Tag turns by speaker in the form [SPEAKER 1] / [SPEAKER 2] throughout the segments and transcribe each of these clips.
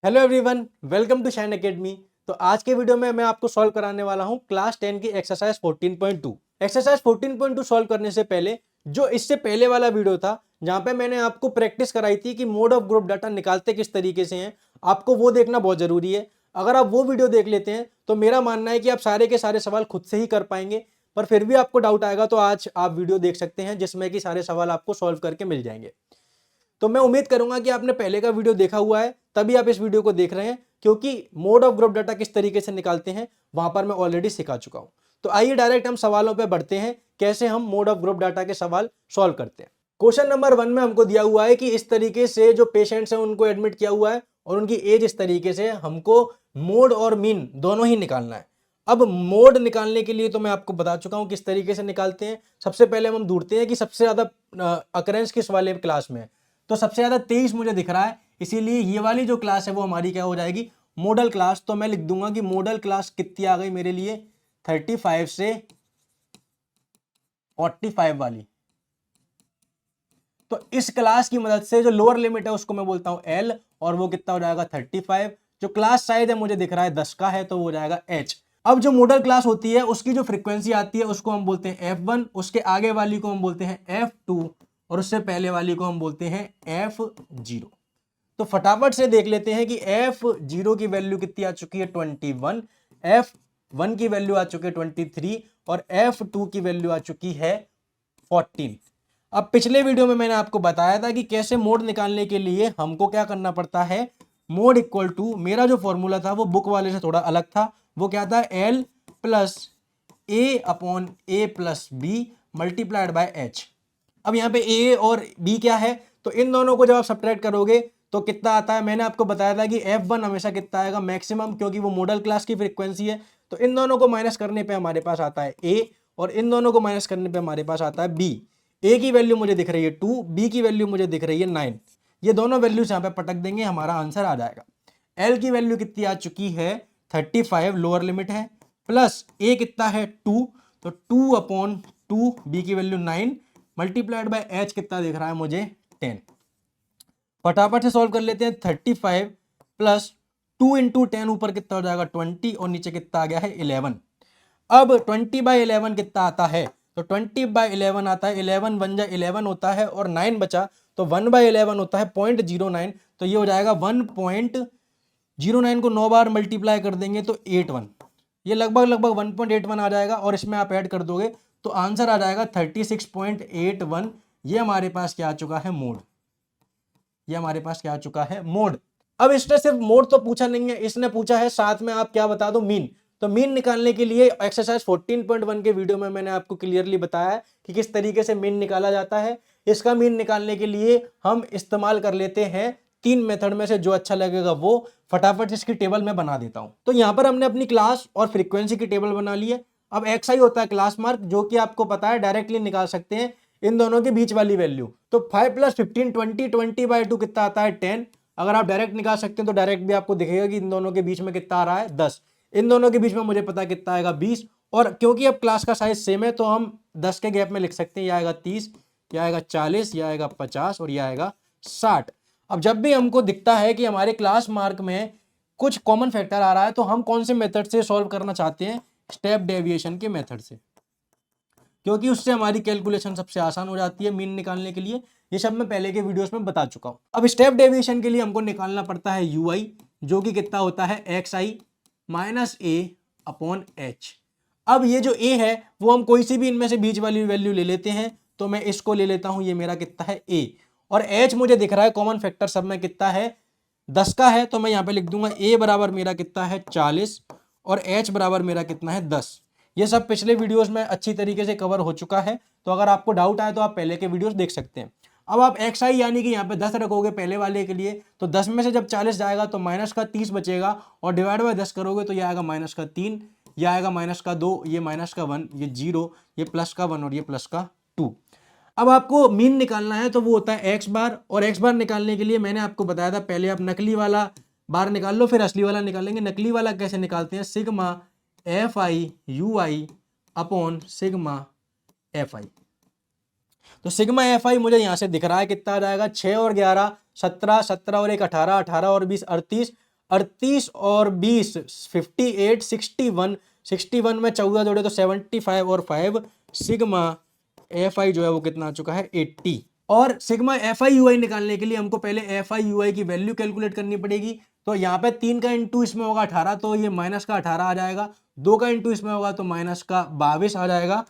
[SPEAKER 1] Hello everyone, welcome to Shine Academy. तो आज के वीडियो में मैं आपको सॉल्व कराने वाला हूं क्लास 10 की एक्सरसाइज 14.2। एक्सरसाइज 14.2 सॉल्व करने से पहले जो इससे पहले वाला वीडियो था जहां पे मैंने आपको प्रैक्टिस कराई थी कि मोड ऑफ ग्रुप डाटा निकालते किस तरीके से हैं, आपको वो देखना बहुत जरूरी है। अगर आप वो वीडियो देख लेते हैं तो मेरा मानना है कि आप सारे के सारे सवाल खुद से ही कर पाएंगे। पर फिर भी आपको डाउट आएगा तो आज आप वीडियो देख सकते हैं जिसमें कि सारे सवाल आपको सॉल्व करके मिल जाएंगे। तो मैं उम्मीद करूंगा कि आपने पहले का वीडियो देखा हुआ है तभी आप इस वीडियो को देख रहे हैं, क्योंकि मोड ऑफ ग्रुप डाटा किस तरीके से निकालते हैं वहां पर मैं ऑलरेडी सिखा चुका हूं। तो आइए डायरेक्ट हम सवालों पे बढ़ते हैं, कैसे हम मोड ऑफ ग्रुप डाटा के सवाल सॉल्व करते हैं। क्वेश्चन नंबर 1 में हमको दिया हुआ है कि इस तरीके से जो पेशेंट्स हैं उनको एडमिट किया हुआ है और उनकी एज इस तरीके से, हमको मोड और मीन दोनों ही निकालना है। अब मोड निकालने के लिए तो मैं आपको बता चुका हूं किस तरीके से निकालते हैं। सबसे पहले हम ढूंढते हैं कि सबसे ज्यादा अकरेंस किस वाले क्लास में है। तो सबसे ज्यादा 23 मुझे दिख रहा है, इसीलिए ये वाली जो क्लास है वो हमारी क्या हो जाएगी, मॉडल क्लास। तो मैं लिख दूंगा कि मॉडल क्लास कितनी आ गई मेरे लिए, 35 से 45 वाली। तो इस क्लास की मदद से जो लोअर लिमिट है उसको मैं बोलता हूं एल, और वो कितना हो जाएगा 35। जो क्लास साइज है मुझे दिख रहा है 10 का है, तो वो हो जाएगा एच। अब जो मॉडल क्लास होती है उसकी जो फ्रीक्वेंसी आती है उसको हम बोलते हैं F1, उसके आगे वाली को हम बोलते हैं F2 और उससे पहले वाली को हम बोलते हैं F0। तो फटाफट से देख लेते हैं कि F0 की वैल्यू कितनी आ चुकी है 21, F1 की वैल्यू आ चुकी है 23 और F2 की वैल्यू आ चुकी है 14। अब पिछले वीडियो में मैंने आपको बताया था कि कैसे मोड निकालने के लिए हमको क्या करना पड़ता है। मोड इक्वल टू, मेरा जो फॉर्मूला था वो बुक वाले से थोड़ा अलग था। वो क्या था, L plus A upon A plus B multiplied by H. अब यहाँ पे ए और बी क्या है, तो इन दोनों को जब आप सब्ट्रैक्ट करोगे तो कितना आता है। मैंने आपको बताया था कि F1 हमेशा कितना आएगा, मैक्सिमम, क्योंकि वो मॉडल क्लास की फ्रीक्वेंसी है। तो इन दोनों को माइनस करने पे हमारे पास आता है A, और इन दोनों को माइनस करने पे हमारे पास आता है B। A की वैल्यू मुझे दिख रही है 2, B की वैल्यू मुझे दिख रही है 9। ये दोनों वैल्यूज यहाँ पे पटक देंगे, हमारा आंसर आ जाएगा। L की वैल्यू कितनी आ चुकी है 35, लोअर लिमिट है, प्लस A कितना है 2, तो 2 अपॉन 2, B की वैल्यू 9 मल्टीप्लाइड बाय एच कितना दिख रहा है मुझे 10। फटाफट से सॉल्व कर लेते हैं। 35 प्लस 2 इंटू 10, ऊपर कितना हो जाएगा 20 और नीचे कितना आ गया है 11। अब 20/11 कितना आता है, तो 20/11 आता है 11 वन जा 11 होता है और 9 बचा, तो 1/11 होता है 0.09। तो ये हो जाएगा 1.09 को 9 बार मल्टीप्लाई कर देंगे तो 81। ये लगभग 1.81 आ जाएगा, और इसमें आप ऐड कर दोगे तो आंसर आ जाएगा 36.81। ये हमारे पास क्या आ चुका है, मोड। ये हमारे पास क्या आ चुका है, मोड। अब इसने सिर्फ मोड तो पूछा नहीं है, इसने पूछा है साथ में आप क्या बता दो, मीन। तो मीन निकालने के लिए एक्सरसाइज 14.1 के वीडियो में मैंने आपको क्लियरली बताया है कि किस तरीके से मीन निकाला जाता है। इसका मीन निकालने के लिए हम इस्तेमाल कर लेते हैं 3 मेथड में से जो अच्छा लगेगा वो। फटाफट इसकी टेबल में बना देता हूं। तो यहां पर हमने अपनी क्लास और फ्रीक्वेंसी की टेबल बना ली है। अब एक्स आई होता है क्लास मार्क, जो कि आपको पता है डायरेक्टली निकाल सकते हैं इन दोनों के बीच वाली वैल्यू। तो 5 प्लस 15 20, 20/2 कितना आता है 10। अगर आप डायरेक्ट निकाल सकते हैं तो डायरेक्ट भी आपको दिखेगा कि इन दोनों के बीच में कितना आ रहा है 10। इन दोनों के बीच में मुझे पता है कितना आएगा 20, और क्योंकि अब क्लास का साइज सेम है तो हम 10 के गैप में लिख सकते हैं। यह आएगा 30, यह आएगा 40, यह आएगा 50 और यह आएगा 60। अब जब भी हमको दिखता है कि हमारे क्लास मार्क में कुछ कॉमन फैक्टर आ रहा है तो हम कौन से मेथड से सॉल्व करना चाहते हैं, स्टेप डेविएशन के मेथड से, क्योंकि उससे हमारी कैलकुलेशन सबसे आसान हो जाती है मीन निकालने के लिए। ये सब मैं पहले के वीडियोस में बता चुका हूं। अब स्टेप डेविएशन के लिए हमको निकालना पड़ता है यूआई, जो कि कितना होता है एक्स आई माइनस ए अपॉन एच। अब ये जो ए है वो हम कोई सी भी इनमें से बीच वाली वैल्यू ले लेते हैं, तो मैं इसको ले लेता हूं, ये मेरा कितना है ए, और एच मुझे दिख रहा है कॉमन फैक्टर सब में कितना है 10 का है, तो मैं यहां पे लिख दूंगा ए बराबर मेरा कितना है 40 और एच बराबर मेरा कितना है 10। ये सब पिछले वीडियोस में अच्छी तरीके से कवर हो चुका है, तो अगर आपको डाउट आए तो आप पहले के वीडियोस देख सकते हैं। अब आप एक्स आई यानी कि यहाँ पे 10 रखोगे पहले वाले के लिए, तो 10 में से जब 40 जाएगा तो माइनस का 30 बचेगा, और डिवाइड बाय 10 करोगे तो ये आएगा माइनस का 3, यह आएगा माइनस का 2, ये माइनस का 1, ये 0, ये प्लस का 1 और ये प्लस का 2। अब आपको मीन निकालना है तो वो होता है एक्स बार, और एक्स बार निकालने के लिए मैंने आपको बताया था पहले आप नकली वाला बार निकाल लो फिर असली वाला निकालेंगे। नकली वाला कैसे निकालते हैं, sigma F I you I upon sigma F I. तो सिग्मा एफ आई मुझे यहां से दिख रहा है कितना आ जाएगा, 6 और 11 17, 17 और 1 18, 18 और 20 38, 38 और 20 58 61 61 में 14 जोड़े तो 75 और 5 सिग्मा एफ आई जो है वो कितना आ चुका है 80। और सिग्मा एफ आई यू आई निकालने के लिए हमको पहले एफ आई यू आई की वैल्यू कैलकुलेट करनी पड़ेगी। तो यहाँ पे 3 का इंटू इसमें होगा 18 तो ये माइनस का 18 आ जाएगा, 2 का इंटू इसमें होगा तो माइनस का 22 आ जाएगा,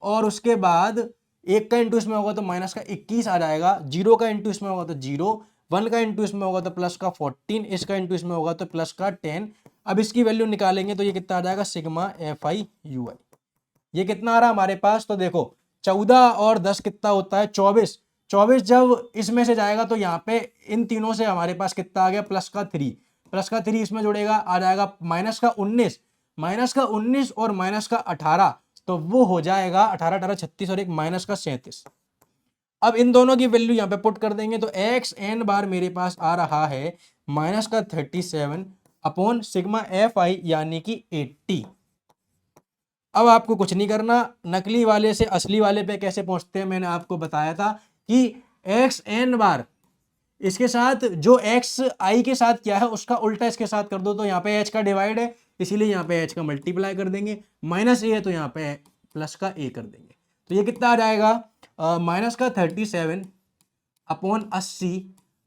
[SPEAKER 1] और उसके बाद 1 का इंटू इसमें होगा तो माइनस का 21 आ जाएगा, 0 का इंटू इसमें होगा तो 0, 1 का इंटू इसमें होगा तो प्लस का 14, इसका इंटू इसमें होगा तो प्लस का 10। अब इसकी वैल्यू निकालेंगे तो ये कितना आ जाएगा सिग्मा एफ आई यू आई। ये कितना आ रहा है हमारे पास, तो देखो 14 और 10 कितना होता है 24, 24 जब इसमें से जाएगा तो यहाँ पे इन तीनों से हमारे पास कितना आ गया प्लस का 3, प्लस का 3 इसमें जुड़ेगा आ जाएगा माइनस का 19, माइनस का 19 और माइनस का 18 तो वो हो जाएगा 18 18 36 और एक माइनस का 37। अब इन दोनों की वैल्यू यहाँ पे पुट कर देंगे तो एक्स एन बार मेरे पास आ रहा है माइनस का 37 अपॉन सिग्मा एफ आई यानी कि 80। अब आपको कुछ नहीं करना, नकली वाले से असली वाले पे कैसे पहुंचते हैं मैंने आपको बताया था कि एक्स एन बार इसके साथ जो एक्स आई के साथ क्या है उसका उल्टा इसके साथ कर दो, तो यहाँ पे एच का डिवाइड है इसीलिए यहाँ पे एच का मल्टीप्लाई कर देंगे, माइनस ए है तो यहाँ पे प्लस का ए कर देंगे। तो ये कितना आ जाएगा माइनस का 37 अपॉन 80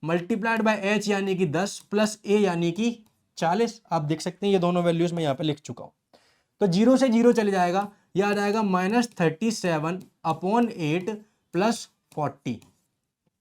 [SPEAKER 1] मल्टीप्लाइड बाय एच यानी कि 10 प्लस ए यानी कि 40। आप देख सकते हैं ये दोनों वैल्यूज मैं यहाँ पे लिख चुका हूँ। तो 0 से 0 चले जाएगा, ये आ जाएगा माइनस 37 अपॉन 8 प्लस 40।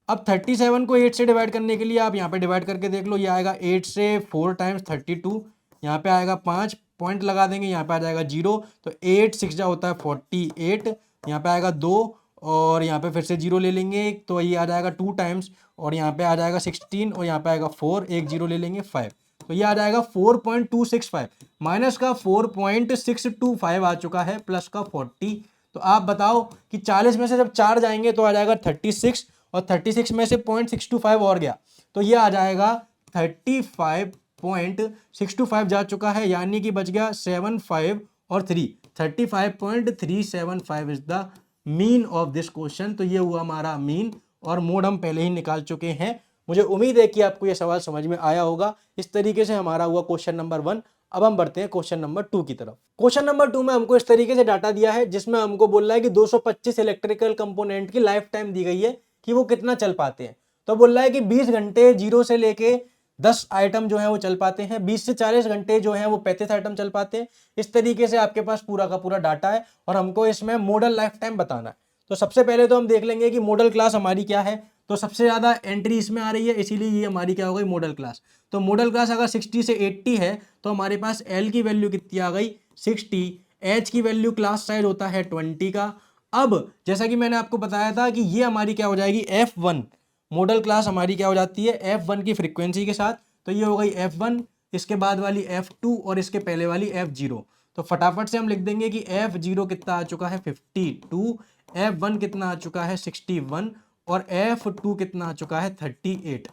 [SPEAKER 1] अब 37 को 8 से डिवाइड करने के लिए आप यहाँ पे डिवाइड करके देख लो, ये आएगा 8 से 4 टाइम्स 32, यहाँ पे आएगा 5 पॉइंट लगा देंगे, यहाँ पे आ जाएगा 0 तो 8 6 जा होता है 48, यहाँ पे आएगा 2 और यहाँ पे फिर से 0 ले लेंगे तो ये आ जाएगा 2 टाइम्स और यहाँ पे आ जाएगा 16 और यहाँ पे आएगा 4, एक 0 ले लेंगे 5 तो ये आ जाएगा 4.265, माइनस का 4.625 आ चुका है प्लस का 40। तो आप बताओ कि 40 में से जब 4 जाएंगे तो आ जाएगा 36 और 36 में से 0.625 और गया तो ये आ जाएगा 35.625 जा चुका है, यानी कि बच गया 75 और 3, 35.375 is the mean of this question. तो ये हुआ हमारा मीन और मोड हम पहले ही निकाल चुके हैं। मुझे उम्मीद है कि आपको ये सवाल समझ में आया होगा। इस तरीके से हमारा हुआ क्वेश्चन नंबर 1। अब हम बढ़ते हैं क्वेश्चन नंबर 2 की तरफ। क्वेश्चन नंबर 2 में हमको इस तरीके से डाटा दिया है जिसमें हमको बोल रहा है कि 225 इलेक्ट्रिकल कंपोनेंट की लाइफ टाइम दी गई है कि वो कितना चल पाते हैं। तो बोल रहा है कि 20 घंटे 0 से लेके 10 आइटम जो है वो चल पाते हैं, 20 से 40 घंटे जो है वो 35 आइटम चल पाते हैं। इस तरीके से आपके पास पूरा का पूरा डाटा है और हमको इसमें मॉडल लाइफ टाइम बताना है। तो सबसे पहले तो हम देख लेंगे कि मॉडल क्लास हमारी क्या है। तो सबसे ज्यादा एंट्री इसमें आ रही है इसीलिए ये हमारी क्या हो गई मॉडल क्लास। तो मॉडल क्लास अगर 60 से 80 है तो हमारे पास एल की वैल्यू कितनी आ गई 60, एच की वैल्यू क्लास साइज होता है 20 का। अब जैसा कि मैंने आपको बताया था कि ये हमारी क्या हो जाएगी F1, मॉडल क्लास हमारी क्या हो जाती है F1 की फ्रीक्वेंसी के साथ। तो ये हो गई F1, इसके बाद वाली F2 और इसके पहले वाली F0। तो फटाफट से हम लिख देंगे कि F0 कितना आ चुका है 52, F1 कितना आ चुका है 61 और F2 कितना आ चुका है 38।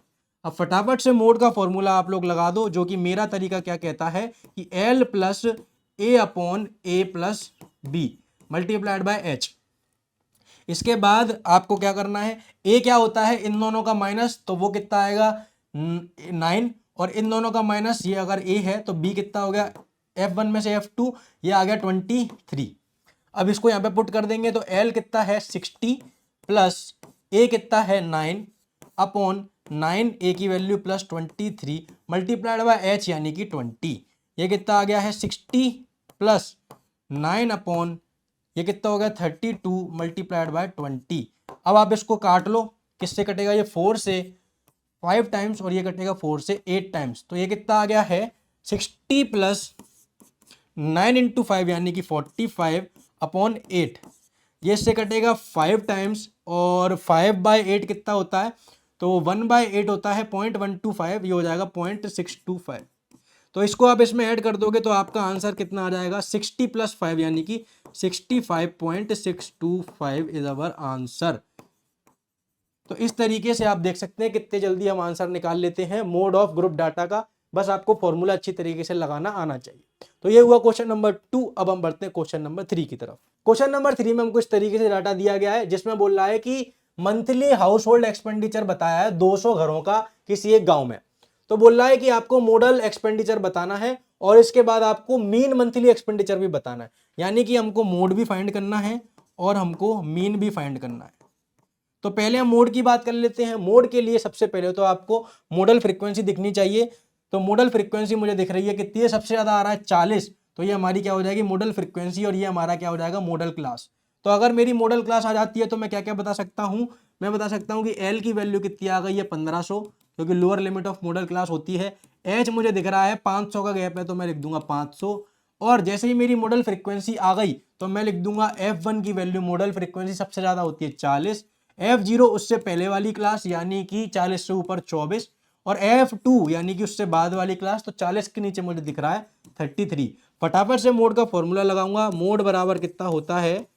[SPEAKER 1] अब फटाफट से मोड का फॉर्मूला आप लोग लगा दो, जो कि मेरा तरीका क्या कहता है कि L plus A upon A plus B multiplied by H। इसके बाद आपको क्या करना है, A क्या होता है इन दोनों का माइनस तो वो कितना आएगा 9 और इन दोनों का माइनस ये अगर A है तो B कितना हो गया F1 में से F2 ये आ गया 23। अब इसको यहाँ पे पुट कर देंगे तो L कितना है 60 प्लस A कितना है 9 अपॉन 9 A की value plus 23 multiplied by H यानी कि 20। ये कितना आ गया है 60 प्लस 9 अपॉन ये कितना हो गया 32 मल्टीप्लाइड बाय 20। अब आप इसको काट लो, किससे कटेगा ये 4 से 5 टाइम्स और ये कटेगा 4 से 8 टाइम्स। तो ये कितना आ गया है 60 प्लस 9 इंटू 5 यानी कि 45 अपॉन 8। ये इससे कटेगा 5 टाइम्स और 5/8 कितना होता है तो 1/8 होता है 0.125, ये हो जाएगा 0.625। तो इसको आप इसमें ऐड कर दोगे तो आपका आंसर कितना आ जाएगा 60 प्लस 5 यानी कि 65.625 इज अवर आंसर। तो इस तरीके से आप देख सकते हैं कितने जल्दी हम आंसर निकाल लेते हैं मोड ऑफ ग्रुप डाटा का। बस आपको फॉर्मूला अच्छी तरीके से लगाना आना चाहिए। तो ये हुआ क्वेश्चन नंबर 2। अब हम बढ़ते हैं क्वेश्चन नंबर 3 की तरफ। क्वेश्चन नंबर 3 में हमको इस तरीके से डाटा दिया गया है जिसमें बोल रहा है कि मंथली हाउस होल्ड एक्सपेंडिचर बताया है 200 घरों का किसी एक गांव में। तो बोल रहा है कि आपको मॉडल एक्सपेंडिचर बताना है और इसके बाद आपको मीन मंथली एक्सपेंडिचर भी बताना है, यानी कि हमको मोड भी फाइंड करना है और हमको मीन भी फाइंड करना है। तो पहले हम मोड की बात कर लेते हैं। मोड के लिए सबसे पहले तो आपको मॉडल फ्रीक्वेंसी दिखनी चाहिए। तो मॉडल फ्रीक्वेंसी मुझे दिख रही है कि ये सबसे ज्यादा आ रहा है 40, तो ये हमारी क्या हो जाएगी मॉडल फ्रीक्वेंसी और ये हमारा क्या हो जाएगा मॉडल क्लास। तो अगर मेरी मॉडल क्लास आ जाती है तो मैं क्या क्या बता सकता हूँ, मैं बता सकता हूँ कि एल की वैल्यू कितनी आ गई है 1500, क्योंकि lower limit of model class होती है। एच मुझे दिख रहा है 500 का गैप है तो मैं लिख दूंगा 500, और जैसे ही मेरी मॉडल फ्रीक्वेंसी आ गई तो मैं लिख दूंगा F1 की वैल्यू, मॉडल फ्रीक्वेंसी सबसे ज्यादा होती है 40, F0 उससे पहले वाली क्लास यानी कि 40 से ऊपर 24, और F2 यानी कि उससे बाद वाली क्लास, तो 40 के नीचे मुझे दिख रहा है 33। फटाफट से मोड का फॉर्मूला लगाऊंगा। मोड बराबर कितना होता है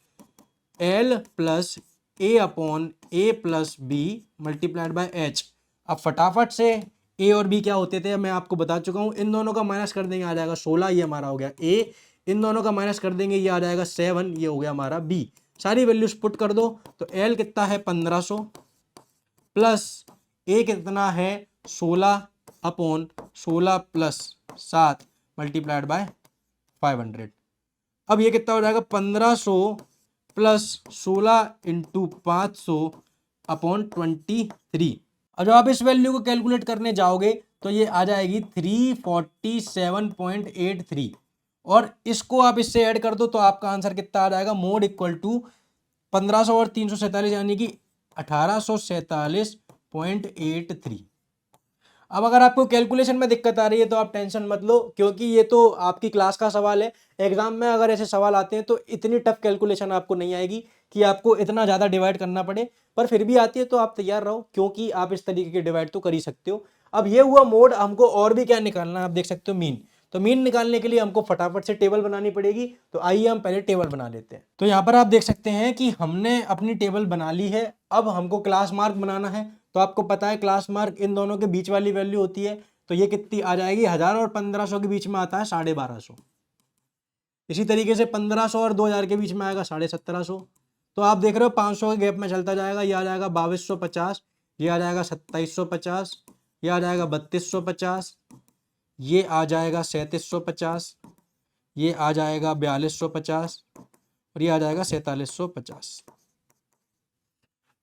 [SPEAKER 1] L plus A upon A plus B multiplied by H. अब फटाफट से ए और बी क्या होते थे मैं आपको बता चुका हूं। इन दोनों का माइनस कर देंगे आ जाएगा 16, ये हमारा हो गया ए। इन दोनों का माइनस कर देंगे ये आ जाएगा 7, ये हो गया हमारा बी। सारी वैल्यूज पुट कर दो तो एल कितना है 1500 प्लस ए कितना है 16 अपॉन 16 प्लस 7 मल्टीप्लाइड बाय 500। अब ये कितना हो जाएगा 1500 प्लस 16 इंटू 500 अपॉन 23। और जब आप इस वैल्यू को कैलकुलेट करने जाओगे तो ये आ जाएगी 347.83, और इसको आप इससे ऐड कर दो तो आपका आंसर कितना आ जाएगा मोड इक्वल टू 1500 और 347 यानी कि 1847.83। अब अगर आपको कैलकुलेशन में दिक्कत आ रही है तो आप टेंशन मत लो, क्योंकि ये तो आपकी क्लास का सवाल है। एग्जाम में अगर ऐसे सवाल आते हैं तो इतनी टफ कैलकुलेशन आपको नहीं आएगी कि आपको इतना ज़्यादा डिवाइड करना पड़े, पर फिर भी आती है तो आप तैयार रहो, क्योंकि आप इस तरीके के डिवाइड तो कर ही सकते हो। अब ये हुआ मोड, हमको और भी क्या निकालना है आप देख सकते हो मीन। तो मीन निकालने के लिए हमको फटाफट से टेबल बनानी पड़ेगी, तो आइए हम पहले टेबल बना लेते हैं। तो यहाँ पर आप देख सकते हैं कि हमने अपनी टेबल बना ली है। अब हमको क्लास मार्क बनाना है। तो आपको पता है क्लास मार्क इन दोनों के बीच वाली वैल्यू होती है, तो ये कितनी आ जाएगी 1000 और 1500 के बीच में आता है 1250। इसी तरीके से 1500 और 2000 के बीच में आएगा 1750। तो आप देख रहे हो 500 के गैप में चलता जाएगा। ये आ जाएगा 2250, ये आ जाएगा 2750, ये आ जाएगा 3250, ये आ जाएगा 3750, ये आ जाएगा 4250 और ये आ जाएगा 4750।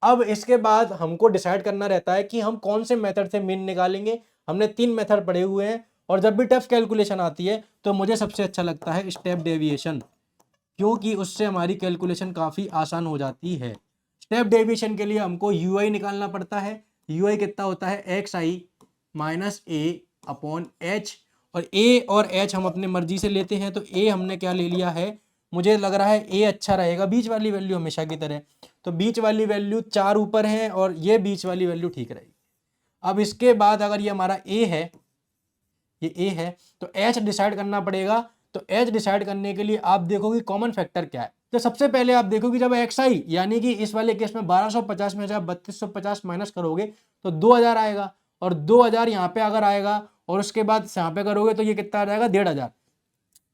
[SPEAKER 1] अब इसके बाद हमको डिसाइड करना रहता है कि हम कौन से मेथड से मीन निकालेंगे। हमने 3 मेथड पढ़े हुए हैं, और जब भी टफ कैलकुलेशन आती है तो मुझे सबसे अच्छा लगता है स्टेप डेविएशन, क्योंकि उससे हमारी कैलकुलेशन काफ़ी आसान हो जाती है। स्टेप डेविएशन के लिए हमको यूआई निकालना पड़ता है। यूआई कितना होता है एक्स आई माइनस ए अपॉन एच, और ए और एच हम अपने मर्जी से लेते हैं। तो ए हमने क्या ले लिया है, मुझे लग रहा है ए अच्छा रहेगा, बीच वाली वैल्यू हमेशा की तरह। तो बीच वाली वैल्यू 4 ऊपर है और ये बीच वाली वैल्यू ठीक रहेगी। अब इसके बाद अगर ये हमारा ए है, ये ए है, तो एच डिसाइड करना पड़ेगा। तो एच डिसाइड करने के लिए आप देखोगे कॉमन फैक्टर क्या है। तो सबसे पहले आप देखोगे जब एक्स आई यानी कि इस वाले केस में 1250 में से आप 3250 माइनस करोगे तो 2000 आएगा, और 2000 यहाँ पे अगर आएगा और उसके बाद यहाँ पे करोगे तो ये कितना आ जाएगा 1500,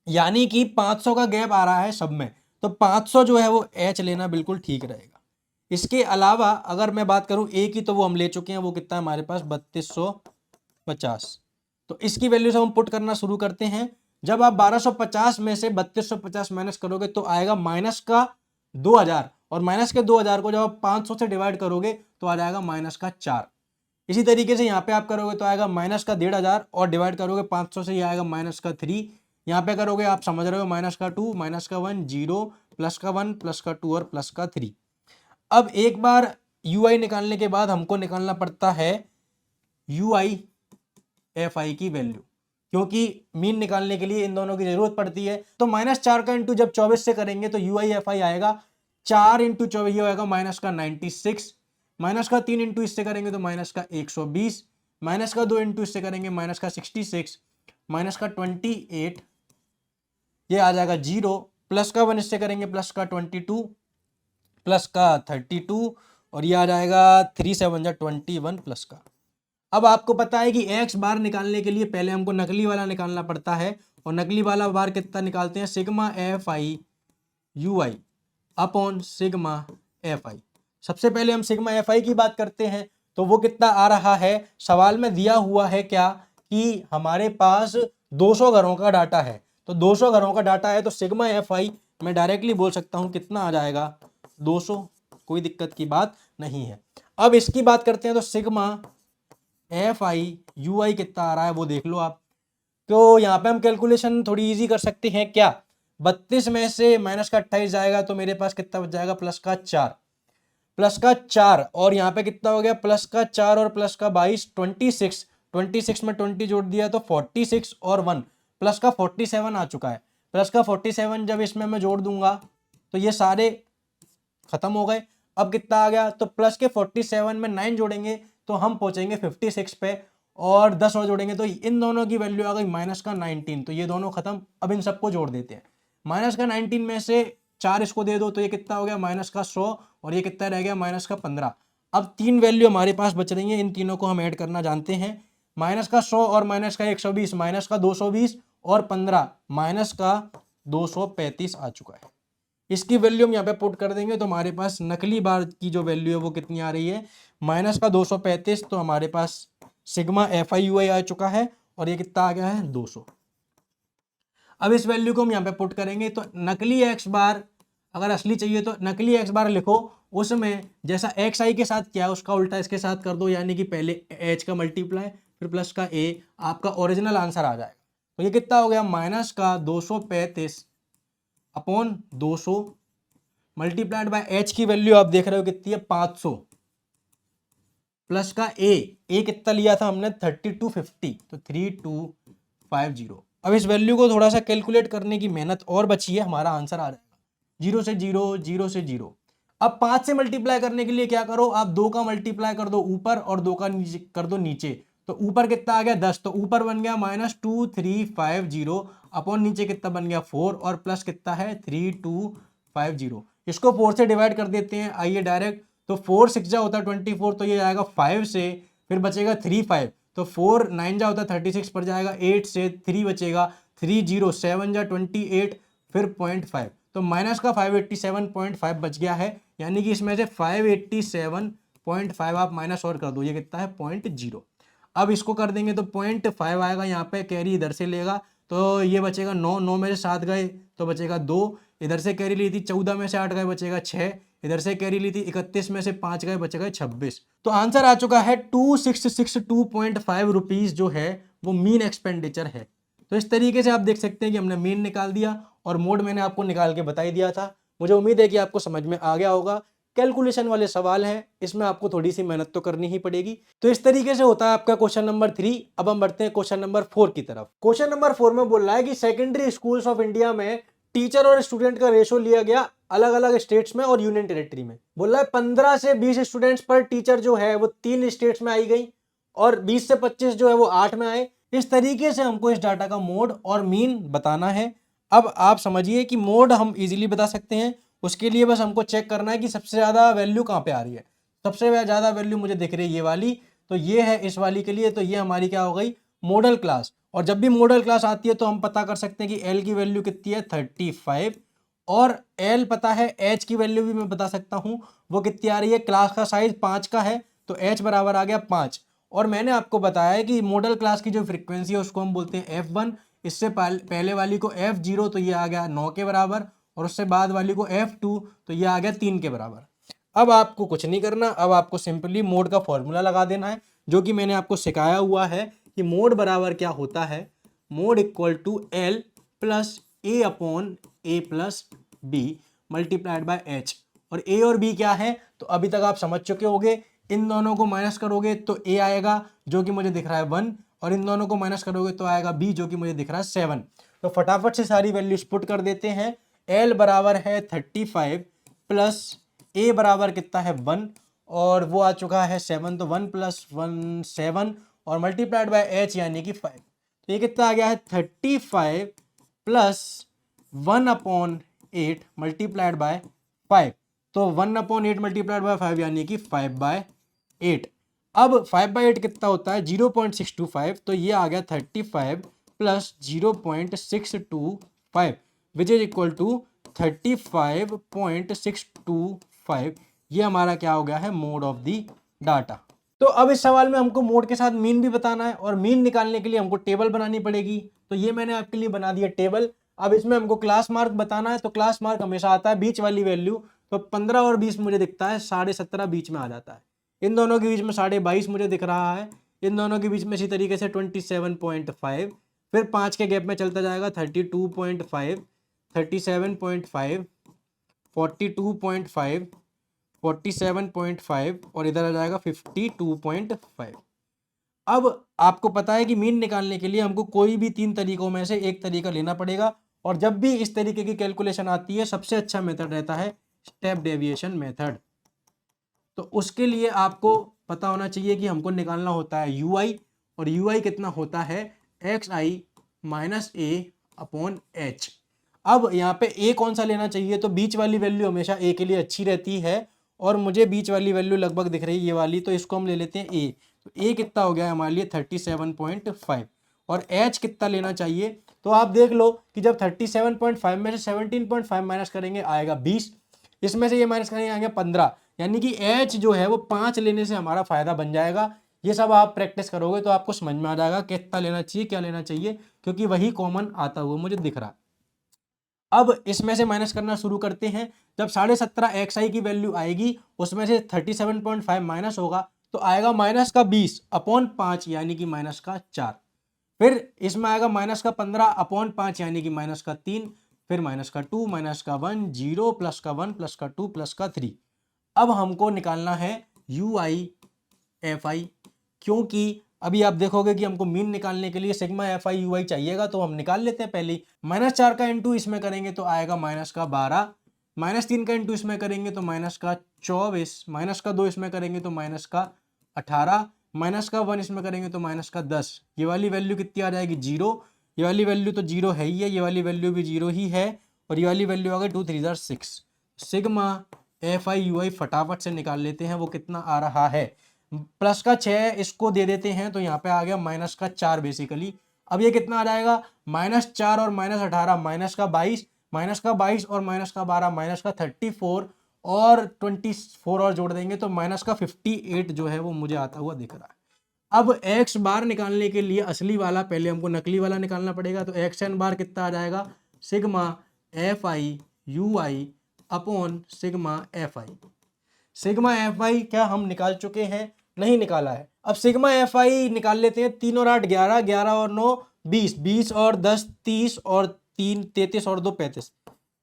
[SPEAKER 1] यानी कि 500 का गैप आ रहा है सब में। तो 500 जो है वो एच लेना बिल्कुल ठीक रहेगा। इसके अलावा अगर मैं बात करूं ए की, तो वो हम ले चुके हैं, वो कितना है हमारे पास 3250। तो इसकी वैल्यू से हम पुट करना शुरू करते हैं। जब आप 1250 में से 3250 माइनस करोगे तो आएगा माइनस का 2000, और माइनस के 2000 को जब आप 500 से डिवाइड करोगे तो आ जाएगा माइनस का 4। इसी तरीके से यहाँ पे आप करोगे तो आएगा माइनस का 1500, और डिवाइड करोगे 500 से, ये आएगा माइनस का 3। यहाँ पे करोगे आप समझ रहे हो माइनस का 2, माइनस का 1, 0, प्लस का 1, प्लस का 2 और प्लस का 3। अब एक बार ui निकालने के बाद हमको निकालना पड़ता है ui fi की वैल्यू, क्योंकि मीन निकालने के लिए इन दोनों की जरूरत पड़ती है। तो -4 का इंटू जब 24 से करेंगे तो ui fi आएगा 4 इंटू 24, ये आएगा माइनस का 96, माइनस का 3 इंटू इससे करेंगे तो माइनस का 120, माइनस का 2 इंटू इससे करेंगे माइनस का 66, माइनस का 28, ये आ जाएगा 0, प्लस का 1 इससे करेंगे प्लस का 22, प्लस का 32, और ये आ जाएगा 3 7 जा 21 प्लस का। अब आपको पता है कि एक्स बार निकालने के लिए पहले हमको नकली वाला निकालना पड़ता है, और नकली वाला बार कितना निकालते हैं, sigma F I you I upon sigma F I. सबसे पहले हम सिग्मा एफ आई की बात करते हैं, तो वो कितना आ रहा है, सवाल में दिया हुआ है क्या कि हमारे पास 200 घरों का डाटा है, तो 200 घरों का डाटा है तो सिग्मा एफ आई मैं डायरेक्टली बोल सकता हूं कितना आ जाएगा 200, कोई दिक्कत की बात नहीं है। अब इसकी बात करते हैं तो सिग्मा एफ आई यू आई कितना आ रहा है वो देख लो आप। तो यहाँ पे हम कैलकुलेशन थोड़ी इजी कर सकते हैं क्या, 32 में से माइनस का 28 जाएगा तो मेरे पास कितना बच जाएगा प्लस का 4, प्लस का 4 और यहाँ पे कितना हो गया प्लस का 4 और प्लस का 22 26, 26 में 20 जोड़ दिया तो 46 और 1 प्लस का 47 आ चुका है। प्लस का 47 जब इसमें मैं जोड़ दूंगा तो ये सारे खत्म हो गए। अब कितना आ गया तो प्लस के 47 में 9 जोड़ेंगे तो हम पहुंचेंगे 56 पे, और 10 और जोड़ेंगे तो इन दोनों की वैल्यू आ गई माइनस का 19, तो ये दोनों खत्म। अब इन सबको जोड़ देते हैं, माइनस का 19 में से 4 इसको दे दो तो ये कितना हो गया माइनस का 100, और ये कितना रह गया माइनस का 15। अब 3 वैल्यू हमारे पास बच रही है, इन तीनों को हम ऐड करना जानते हैं। माइनस का 100 और माइनस का 120, माइनस का 220 और 15 माइनस का 235 आ चुका है। इसकी वैल्यू हम यहाँ पे पुट कर देंगे तो हमारे पास नकली बार की जो वैल्यू है वो कितनी आ रही है माइनस का 235, तो हमारे पास सिग्मा एफ आई यू आई आ चुका है और ये कितना आ गया है 200। अब इस वैल्यू को हम यहाँ पे पुट करेंगे तो नकली एक्स बार, अगर असली चाहिए तो नकली एक्स बार लिखो, उसमें जैसा एक्स आई के साथ किया है उसका उल्टा इसके साथ कर दो, यानी कि पहले एच का मल्टीप्लाई फिर प्लस का ए, आपका ओरिजिनल आंसर आ जाएगा। तो ये कितना हो गया माइनस का 235 अपॉन 200 मल्टीप्लाइड बाय एच की वैल्यू आप देख रहे हो कितनी है 500, प्लस का ए कितना लिया था हमने 3250, तो 3250। अब इस वैल्यू को थोड़ा सा कैलकुलेट करने की मेहनत और बची है, हमारा आंसर आ जाएगा 0 से 0 0 से 0। अब 5 से मल्टीप्लाई करने के लिए क्या करो, आप 2 का मल्टीप्लाई कर दो ऊपर और 2 का नीचे कर दो नीचे, तो ऊपर कितना आ गया 10, तो ऊपर बन गया -2350 अपॉन नीचे कितना बन गया 4 और प्लस कितना है 3250। इसको 4 से डिवाइड कर देते हैं, आइए डायरेक्ट, तो 4 6 जा होता है 24, तो ये आएगा 5 से, फिर बचेगा 3 5, तो 4 9 जा होता है 36 पर जाएगा, 8 से 3 बचेगा 3 0 7 जा 28 फिर 0.5, तो माइनस का 587.5 बच गया है, यानी कि इसमें से 587.5 आप माइनस और कर दो, ये कितना है 0.0। अब इसको कर देंगे तो 0.5 आएगा, यहाँ पे कैरी इधर से लेगा तो ये बचेगा 9, 9 में से 7 गए तो बचेगा 2, इधर से कैरी ली थी 14 में से 8 गए बचेगा 6, इधर से कैरी ली थी 31 में से 5 गए बचेगा 26। तो आंसर आ चुका है 2662.5 रुपीज जो है वो मीन एक्सपेंडिचर है। तो इस तरीके से आप देख सकते हैं कि हमने मीन निकाल दिया और मोड मैंने आपको निकाल के बता ही दिया था। मुझे उम्मीद है कि आपको समझ में आ गया होगा। कैलकुलेशन वाले सवाल हैं, इसमें आपको थोड़ी सी मेहनत तो करनी ही पड़ेगी। तो इस तरीके से होता है आपका क्वेश्चन नंबर 3। अब हम बढ़ते हैं क्वेश्चन नंबर 4 की तरफ। क्वेश्चन नंबर 4 में बोल रहा है कि सेकेंडरी स्कूल्स ऑफ इंडिया में टीचर और स्टूडेंट का रेशो लिया गया अलग अलग स्टेट्स में और यूनियन टेरिटरी में। बोल रहा है 15 से 20 स्टूडेंट्स पर टीचर जो है वो 3 स्टेट्स में आई गई और 20 से 25 जो है वो 8 में आए। इस तरीके से हमको इस डाटा का मोड और मीन बताना है। अब आप समझिए कि मोड हम इजीली बता सकते हैं, उसके लिए बस हमको चेक करना है कि सबसे ज़्यादा वैल्यू कहाँ पे आ रही है। सबसे ज़्यादा वैल्यू मुझे दिख रही है ये वाली, तो ये है इस वाली के लिए, तो ये हमारी क्या हो गई मॉडल क्लास। और जब भी मॉडल क्लास आती है तो हम पता कर सकते हैं कि एल की वैल्यू कितनी है 35, और एल पता है, एच की वैल्यू भी मैं बता सकता हूँ वो कितनी आ रही है, क्लास का साइज 5 का है तो एच बराबर आ गया 5। और मैंने आपको बताया है कि मॉडल क्लास की जो फ्रीक्वेंसी है उसको हम बोलते हैं F1, इससे पहले वाली को F0 तो ये आ गया 9 के बराबर, और उससे बाद वाली को F2 तो ये आ गया 3 के बराबर। अब आपको कुछ नहीं करना, अब आपको सिंपली मोड का फॉर्मूला लगा देना है, जो कि मैंने आपको सिखाया हुआ है कि मोड बराबर क्या होता है, mode equal to L plus A upon A plus B multiplied by H. और ए और बी क्या है तो अभी तक आप समझ चुके होंगे। इन दोनों को माइनस करोगे तो ए आएगा जो कि मुझे दिख रहा है 1, और इन दोनों को माइनस करोगे तो आएगा बी जो कि मुझे दिख रहा है 7। तो फटाफट से सारी वैल्यूज पुट कर देते हैं। एल बराबर है 35 प्लस ए बराबर कितना है 1, और वो आ चुका है 7, तो 1 + 1 7, और मल्टीप्लाइड बाय एच यानी कि 5। तो ये कितना आ गया है 35 प्लस 1/8 मल्टीप्लाइड बाय 5, तो 1/8 मल्टीप्लाइड बाय 5 यानी कि 5/8। अब 5/8 कितना होता है 0.625, तो ये आ गया 35 plus 0.625 which is equal to 35.625। ये हमारा क्या हो गया है मोड ऑफ द डाटा। तो अब इस सवाल में हमको मोड के साथ मीन भी बताना है और मीन निकालने के लिए हमको टेबल बनानी पड़ेगी। तो ये मैंने आपके लिए बना दिया टेबल। अब इसमें हमको क्लास मार्क बताना है, तो क्लास मार्क हमेशा आता है बीच वाली वैल्यू। तो 15 और 20 मुझे दिखता है, 17.5 बीच में आ जाता है। इन दोनों के बीच में 22.5 मुझे दिख रहा है। इन दोनों के बीच में इसी तरीके से 27.5, फिर 5 के गैप में चलता जाएगा 32.5, 37.5, 42.5, 47.5 और इधर आ जाएगा 52.5। अब आपको पता है कि मीन निकालने के लिए हमको कोई भी 3 तरीकों में से एक तरीका लेना पड़ेगा, और जब भी इस तरीके की कैलकुलेशन आती है सबसे अच्छा मेथड रहता है स्टेप डेविएशन मेथड। तो उसके लिए आपको पता होना चाहिए कि हमको निकालना होता है ui, और ui कितना होता है xi minus a upon h। अब यहाँ पे a कौन सा लेना चाहिए, तो बीच वाली वैल्यू हमेशा a के लिए अच्छी रहती है, और मुझे बीच वाली वैल्यू लगभग दिख रही है ये वाली, तो इसको हम ले लेते हैं a। तो a कितना हो गया हमारे लिए 37.5, और h कितना लेना चाहिए, तो आप देख लो कि जब 37.5 में से 17.5 माइनस करेंगे आएगा 20, इसमें से ये माइनस करेंगे आएंगे 15, यानी कि h जो है वो 5 लेने से हमारा फायदा बन जाएगा। ये सब आप प्रैक्टिस करोगे तो आपको समझ में आ जाएगा कितना लेना चाहिए, क्या लेना चाहिए, क्योंकि वही कॉमन आता हुआ मुझे दिख रहा है। अब इसमें से माइनस करना शुरू करते हैं। जब 17.5 xi की वैल्यू आएगी उसमें से 37.5 माइनस होगा तो आएगा माइनस का 20 अपॉन 5 यानी कि माइनस का 4। फिर इसमें आएगा माइनस का 15 अपॉन 5 यानी कि माइनस का 3, फिर माइनस का 2, माइनस का 1, 0, प्लस का 1, प्लस का 2, प्लस का 3। अब हमको निकालना है ui fi, क्योंकि अभी आप देखोगे कि हमको मीन निकालने के लिए सिग्मा fi ui चाहिएगा, तो हम निकाल लेते हैं पहले। -4 का इंटू इसमें करेंगे तो आएगा माइनस का 12, -3 का इंटू इसमें करेंगे तो माइनस का 24, माइनस का 2 इसमें करेंगे तो माइनस का 18, माइनस का 1 इसमें करेंगे तो माइनस का 10। ये वाली वैल्यू कितनी आ जाएगी 0, ये वाली वैल्यू तो 0 है ही है, ये वाली वैल्यू भी 0 ही है, और ये वाली वैल्यू आ गई 2 3 6। सिग्मा एफ आई यू आई फटाफट से निकाल लेते हैं, वो कितना आ रहा है, प्लस का 6 इसको दे देते हैं तो यहाँ पे आ गया माइनस का 4 बेसिकली। अब ये कितना आ जाएगा, -4 और -18 माइनस का 22, माइनस का 22 और माइनस का 12 माइनस का 34, और 24 और जोड़ देंगे तो माइनस का 58 जो है वो मुझे आता हुआ दिख रहा है। अब एक्स बार निकालने के लिए असली वाला पहले हमको नकली वाला निकालना पड़ेगा, तो एक्स एन बार कितना आ जाएगा, sigma F I you I upon sigma F I. Sigma F I क्या हम निकाल चुके हैं, नहीं निकाला है। अब सिग्मा एफ आई निकाल लेते हैं, 3 और 8 11, 11 और 9 20, 20 और 10 30, और 3 33 और 2 35।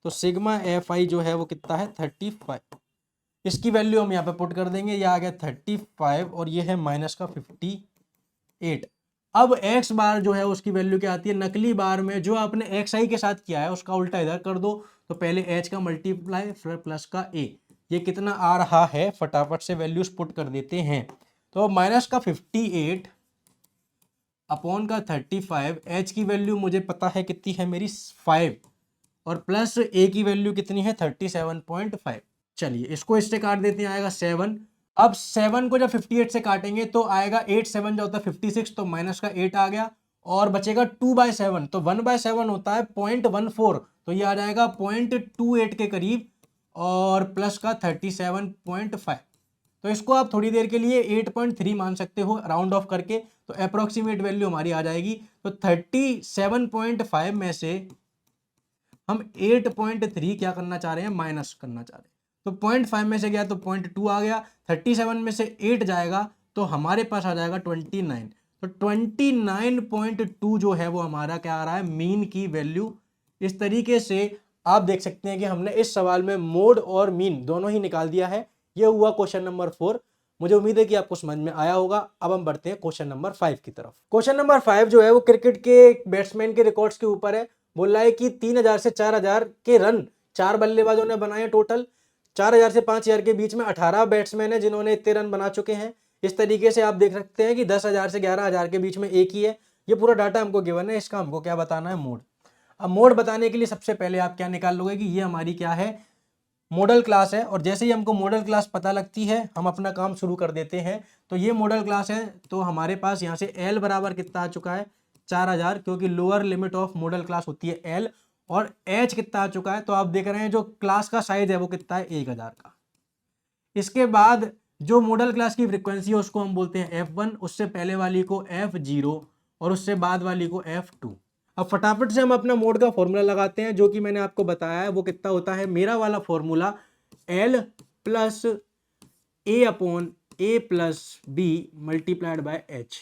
[SPEAKER 1] तो सिग्मा एफ आई जो है वो कितना है 35। इसकी वैल्यू हम यहाँ पे पुट कर देंगे, ये आ गया 35 और ये है माइनस का 58। अब एक्स बार जो है उसकी वैल्यू क्या आती है, नकली बार में जो आपने एक्स आई के साथ किया है उसका उल्टा इधर कर दो, तो पहले एच का मल्टीप्लाई फिर प्लस का ए। ये कितना आ रहा है, फटाफट से वैल्यूज पुट कर देते हैं। तो माइनस का 58 अपॉन का 35, एच की वैल्यू मुझे पता है कितनी है मेरी 5, और प्लस ए की वैल्यू कितनी है 37.5। चलिए इसको इससे काट देते हैं, आएगा 7। अब 7 को जब 58 से काटेंगे तो आएगा 8 7 जो होता है 56, तो माइनस का 8 आ गया, और बचेगा 2/7, तो 1/7 होता है 0.14, तो ये आ जाएगा 0.28 के करीब, और प्लस का 37.5। तो इसको आप थोड़ी देर के लिए 8.3 मान सकते हो राउंड ऑफ करके, तो अप्रोक्सीमेट वैल्यू हमारी आ जाएगी। तो 37.5 में से हम 8.3 क्या करना चाह रहे हैं, माइनस करना चाह रहे हैं। तो 0.5 में से गया तो 0.2 आ गया, 37 में से 8 जाएगा तो हमारे पास आ जाएगा 29। तो 29.2 जो है वो हमारा क्या आ रहा है, मीन की वैल्यू। इस तरीके से आप देख सकते हैं कि हमने इस सवाल में मोड और मीन दोनों ही निकाल दिया है। ये हुआ क्वेश्चन नंबर 4। मुझे उम्मीद है कि आपको समझ में आया होगा। अब हम बढ़ते हैं क्वेश्चन नंबर 5 की तरफ। क्वेश्चन नंबर 5 जो है वो क्रिकेट के बैट्समैन के रिकॉर्ड्स के ऊपर है। बोल रहा है कि 3000 से 4000 के रन 4 बल्लेबाजों ने बनाए टोटल। 4000 से 5000 के बीच में 18 बैट्समैन है जिन्होंने इतने रन बना चुके हैं। इस तरीके से आप देख सकते हैं कि 10,000 से 11,000 के बीच में एक ही है। ये पूरा डाटा हमको गिवन है, इसका हमको क्या बताना है, मोड। अब मोड बताने के लिए सबसे पहले आप क्या निकाल लोगे कि ये हमारी क्या है, मॉडल क्लास है। और जैसे ही हमको मॉडल क्लास पता लगती है हम अपना काम शुरू कर देते हैं। तो ये मॉडल क्लास है, तो हमारे पास यहाँ से L बराबर कितना आ चुका है, 4000, क्योंकि lower limit of model class होती है L। और H कितना आ चुका है, तो आप देख रहे हैं जो क्लास का साइज है वो कितना है, 1000 का। इसके बाद जो मॉडल क्लास की फ्रीक्वेंसी है उसको हम बोलते हैं F1, उससे पहले वाली को F0 और उससे बाद वाली को F2। अब फटाफट से हम अपना मोड का फॉर्मूला लगाते हैं, जो कि मैंने आपको बताया है वो कितना होता है। मेरा वाला formula L plus A upon A plus B multiplied by H।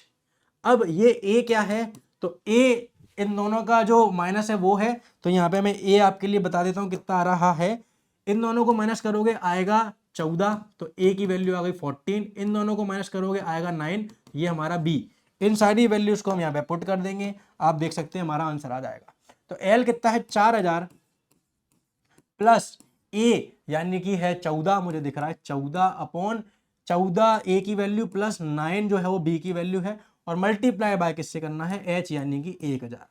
[SPEAKER 1] अब ये A क्या है, तो A इन दोनों का जो माइनस है वो है, तो यहाँ पे मैं A आपके लिए बता देता हूँ कितना आ रहा है। इन दोनों को माइनस करोगे आएगा 14, तो A की वैल्यू आ गई 14। इन दोनों को माइनस करोगे आएगा 9, ये हमारा B। इन सारी वैल्यूज को हम यहाँ पे पुट कर देंगे, आप देख सकते हैं हमारा आंसर आ जाएगा। तो L कितना है 4000 प्लस A यानी कि है 14, मुझे दिख रहा है 14 अपॉन 14 A की वैल्यू प्लस 9 जो है वो B की वैल्यू है, और मल्टीप्लाई बाय किससे करना है, H यानी कि 1000।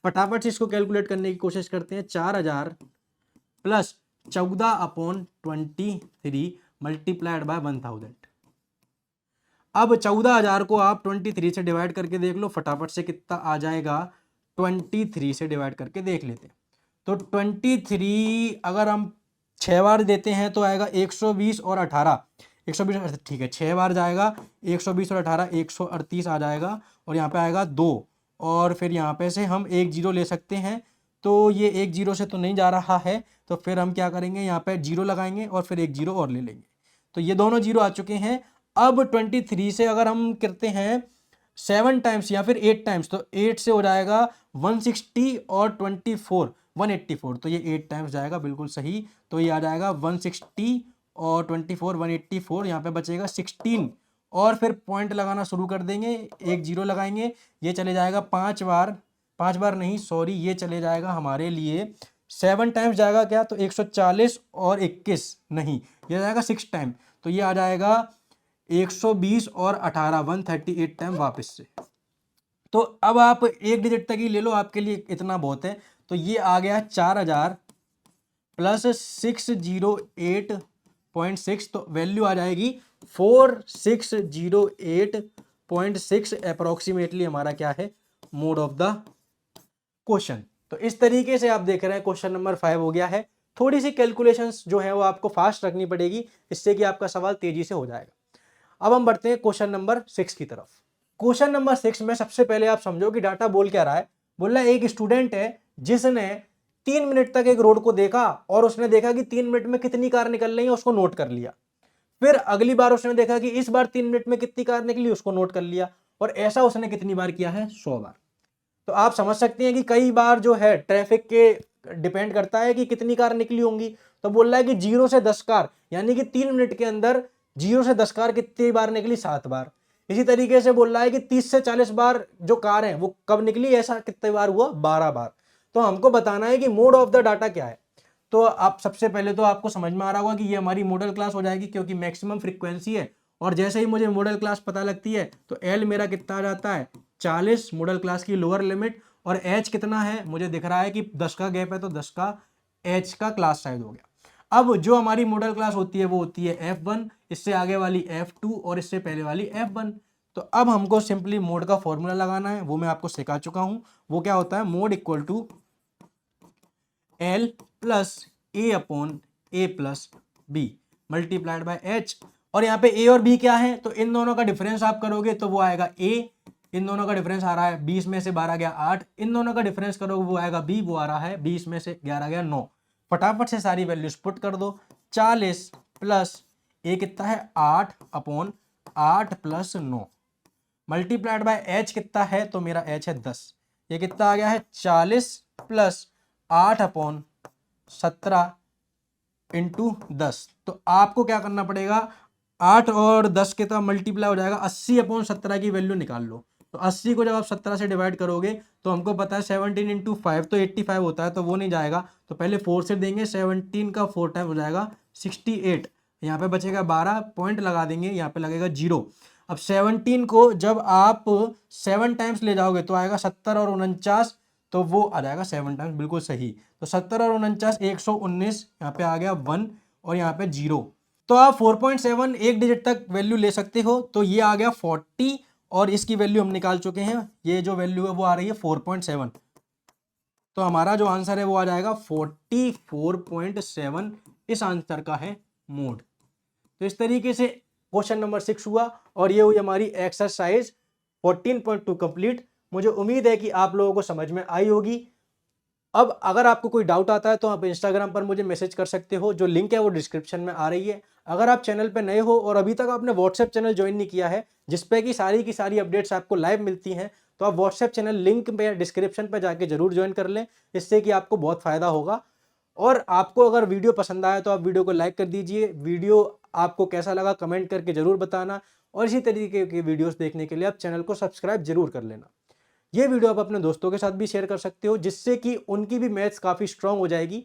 [SPEAKER 1] फटाफट से इसको कैलकुलेट करने की कोशिश करते हैं। 4000 प्लस 14 अपॉन 23 मल्टीप्लाइड बाय 1000। अब 14000 को आप 23 से डिवाइड करके देख लो, फटाफट से कितना आ जाएगा। 23 से डिवाइड करके देख लेते हैं। तो 23 अगर हम 6 बार देते हैं तो आएगा 120 और 18, 120 ठीक है 6 बार जाएगा, 120 और 18 138 आ जाएगा, और यहाँ पे आएगा 2, और फिर यहाँ पे से हम एक जीरो ले सकते हैं। तो ये एक जीरो से तो नहीं जा रहा है, तो फिर हम क्या करेंगे, यहाँ पे जीरो लगाएंगे और फिर एक जीरो और ले लेंगे। तो ये दोनों जीरो आ चुके हैं। अब 23 से अगर हम करते हैं 7 टाइम्स या फिर 8 टाइम्स, तो 8 से हो जाएगा 160 और 24 184, तो ये 8 टाइम्स जाएगा, बिल्कुल सही। तो ये आ जाएगा 160 और 24 184, यहाँ पे बचेगा 16, और फिर पॉइंट लगाना शुरू कर देंगे, एक जीरो लगाएंगे, ये चले जाएगा 5 बार नहीं सॉरी, ये चले जाएगा हमारे लिए 7 टाइम्स जाएगा क्या, तो 140 और 21 नहीं, ये जाएगा 6 टाइम, तो ये आ जाएगा 120 और 18 138 टाइम वापस से। तो अब आप एक डिजिट तक ही ले लो, आपके लिए इतना बहुत है। तो ये आ गया 4000 प्लस 608.6, तो वैल्यू आ जाएगी 4608.6 अप्रोक्सीमेटली हमारा क्या है, मोड ऑफ द क्वेश्चन। तो इस तरीके से आप देख रहे हैं क्वेश्चन नंबर 5 हो गया है। थोड़ी सी कैलकुलेशंस जो है वो आपको फास्ट रखनी पड़ेगी, इससे कि आपका सवाल तेजी से हो जाएगा। अब हम बढ़ते हैं क्वेश्चन नंबर 6 की तरफ। क्वेश्चन नंबर 6 में सबसे पहले आप समझो कि डाटा बोल क्या रहा है। बोल रहा है एक स्टूडेंट है जिसने 3 मिनट तक एक रोड को देखा, और उसने देखा कि 3 मिनट में कितनी कार निकल रही है, उसको नोट कर लिया। फिर अगली बार उसने देखा कि इस बार 3 मिनट में कितनी कार निकली, उसको नोट कर लिया, और ऐसा उसने कितनी बार किया है, 100 बार। तो आप समझ सकते हैं कि कई बार जो है ट्रैफिक के डिपेंड करता है कि कितनी कार निकली होंगी। तो बोल रहा है कि 0 से 10 कार, यानी कि 3 मिनट के अंदर 0 से 10 कार कितनी बार निकली, 7 बार। इसी तरीके से बोल रहा है कि 30 से 40 बार जो कार है वो कब निकली, ऐसा कितने बार हुआ, 12 बार। तो हमको बताना है कि मोड ऑफ द डाटा क्या है। तो आप सबसे पहले तो आपको समझ में आ रहा होगा कि ये हमारी मॉडल क्लास हो जाएगी, क्योंकि मैक्सिमम फ्रीक्वेंसी है, और जैसे ही मुझे मॉडल क्लास पता लगती है तो एल मेरा कितना आ जाता है, 40 मॉडल क्लास की लोअर लिमिट, और एच कितना है, मुझे दिख रहा है कि 10 का गैप है, तो 10 का एच का क्लास साइज हो गया। अब जो हमारी मॉडल क्लास होती है वो होती है F1, इससे आगे वाली F2 और इससे पहले वाली F1। तो अब हमको सिंपली मोड का फॉर्मूला लगाना है, वो मैं आपको सिखा चुका हूं। वो क्या होता है, mode equal to L plus A upon A plus B multiplied by H। और यहाँ पे A और B क्या है, तो इन दोनों का डिफरेंस आप करोगे तो वो आएगा A, इन दोनों का डिफरेंस आ रहा है 20 में से 12 गया 8, इन दोनों का डिफरेंस करोगे वो आएगा B, वो आ रहा है 20 में से 11 गया 9। फटाफट से सारी वैल्यूज पुट कर दो। 40 प्लस A कितना है 8 upon 8 plus 9 multiplied by H कितना है, तो मेरा H है 10। ये कितना आ गया है 40 प्लस 8 अपॉन 17 इंटू 10। तो आपको क्या करना पड़ेगा, 8 और 10 के तो मल्टीप्लाई हो जाएगा, 80 अपॉन 17 की वैल्यू निकाल लो। तो 80 को जब आप 17 से डिवाइड करोगे तो हमको पता है 17 इंटू 5 तो 85 होता है, तो वो नहीं जाएगा, तो पहले 4 से देंगे, 17 का 4 टाइम हो जाएगा 68। यहाँ पे बचेगा 12, पॉइंट लगा देंगे, यहाँ पे लगेगा 0। अब 17 को जब आप 7 टाइम्स ले जाओगे तो आएगा 70 और 49, तो वो आ जाएगा 7 टाइम्स, बिल्कुल सही। तो 70 और 49 119, यहाँ पे आ गया 1 और यहाँ पे 0। तो आप 4.7 एक डिजिट तक वैल्यू ले सकते हो। तो ये आ गया 40, और इसकी वैल्यू हम निकाल चुके हैं, ये जो वैल्यू है वो आ रही है 4.7। तो हमारा जो आंसर है वो आ जाएगा 44.7, इस आंसर का है मोड। तो इस तरीके से क्वेश्चन नंबर 6 हुआ और ये हुई हमारी एक्सरसाइज 14.2 कंप्लीट। मुझे उम्मीद है कि आप लोगों को समझ में आई होगी। अब अगर आपको कोई डाउट आता है तो आप इंस्टाग्राम पर मुझे मैसेज कर सकते हो, जो लिंक है वो डिस्क्रिप्शन में आ रही है। अगर आप चैनल पे नए हो और अभी तक आपने व्हाट्सएप चैनल ज्वाइन नहीं किया है जिसपे की सारी अपडेट्स आपको लाइव मिलती हैं, तो आप व्हाट्सएप चैनल लिंक में डिस्क्रिप्शन पे जाके जरूर ज्वाइन कर लें, इससे कि आपको बहुत फायदा होगा। और आपको अगर वीडियो पसंद आया तो आप वीडियो को लाइक कर दीजिए। वीडियो आपको कैसा लगा कमेंट करके जरूर बताना, और इसी तरीके के वीडियोस देखने के लिए आप चैनल को सब्सक्राइब जरूर कर लेना। ये वीडियो आप अपने दोस्तों के साथ भी शेयर कर सकते हो, जिससे कि उनकी भी मैथ्स काफ़ी स्ट्रांग हो जाएगी।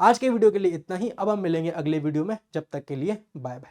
[SPEAKER 1] आज के वीडियो के लिए इतना ही। अब हम मिलेंगे अगले वीडियो में, जब तक के लिए बाय बाय।